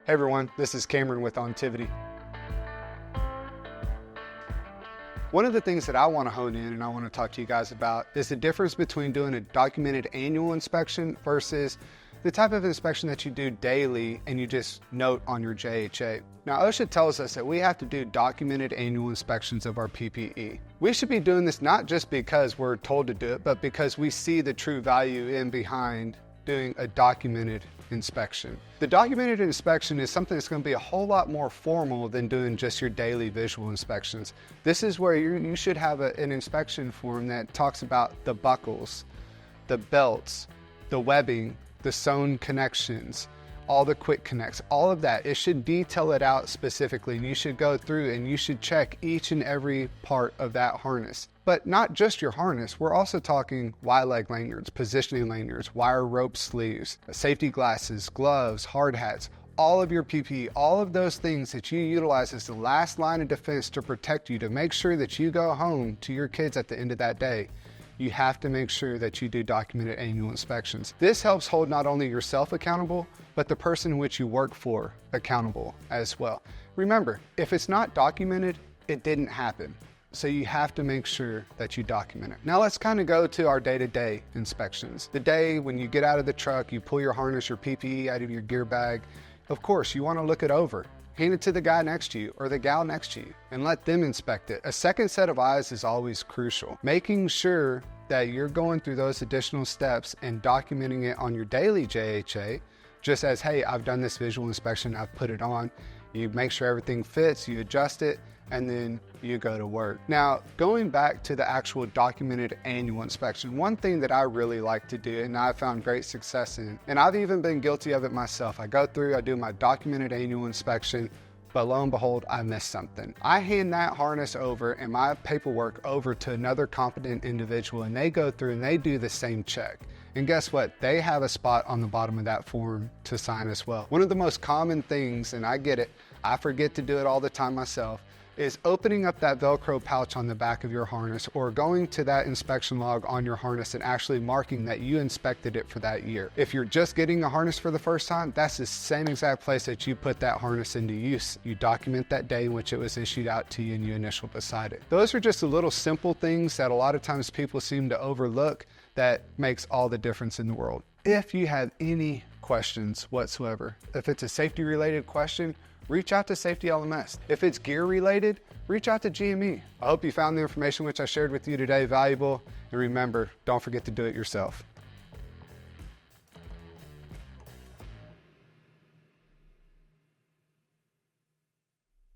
Hey everyone, this is Cameron with Ontivity. One of the things that I want to hone in and I want to talk to you guys about is the difference between doing a documented annual inspection versus the type of inspection that you do daily and you just note on your JHA. Now, OSHA tells us that we have to do documented annual inspections of our PPE. We should be doing this not just because we're told to do it, but because we see the true value in behind doing a documented inspection. The documented inspection is something that's going to be a whole lot more formal than doing just your daily visual inspections. This is where you should have an inspection form that talks about the buckles, the belts, the webbing, the sewn connections, all the quick connects, all of that. It should detail it out specifically, and you should go through and you should check each and every part of that harness. But not just your harness, we're also talking Y-leg lanyards, positioning lanyards, wire rope sleeves, safety glasses, gloves, hard hats, all of your PPE, all of those things that you utilize as the last line of defense to protect you, to make sure that you go home to your kids at the end of that day. You have to make sure that you do documented annual inspections. This helps hold not only yourself accountable, but the person in which you work for accountable as well. Remember, if it's not documented, it didn't happen. So you have to make sure that you document it. Now let's kind of go to our day-to-day inspections. The day when you get out of the truck, you pull your harness, your PPE out of your gear bag. Of course, you want to look it over. Hand it to the guy next to you or the gal next to you and let them inspect it. A second set of eyes is always crucial. Making sure that you're going through those additional steps and documenting it on your daily JHA, just as, hey, I've done this visual inspection, I've put it on. You make sure everything fits, you adjust it, and then you go to work. Now, going back to the actual documented annual inspection, one thing that I really like to do and I found great success in, and I've even been guilty of it myself, I go through, I do my documented annual inspection, but lo and behold, I missed something. I hand that harness over and my paperwork over to another competent individual, and they go through and they do the same check. And guess what? They have a spot on the bottom of that form to sign as well. One of the most common things, and I get it, I forget to do it all the time myself, is opening up that Velcro pouch on the back of your harness or going to that inspection log on your harness and actually marking that you inspected it for that year. If you're just getting a harness for the first time, that's the same exact place that you put that harness into use. You document that day in which it was issued out to you and you initial beside it. Those are just the little simple things that a lot of times people seem to overlook that makes all the difference in the world. If you have any questions whatsoever, if it's a safety related question, reach out to Safety LMS. If it's gear related, reach out to GME. I hope you found the information which I shared with you today valuable. And remember, don't forget to do it yourself.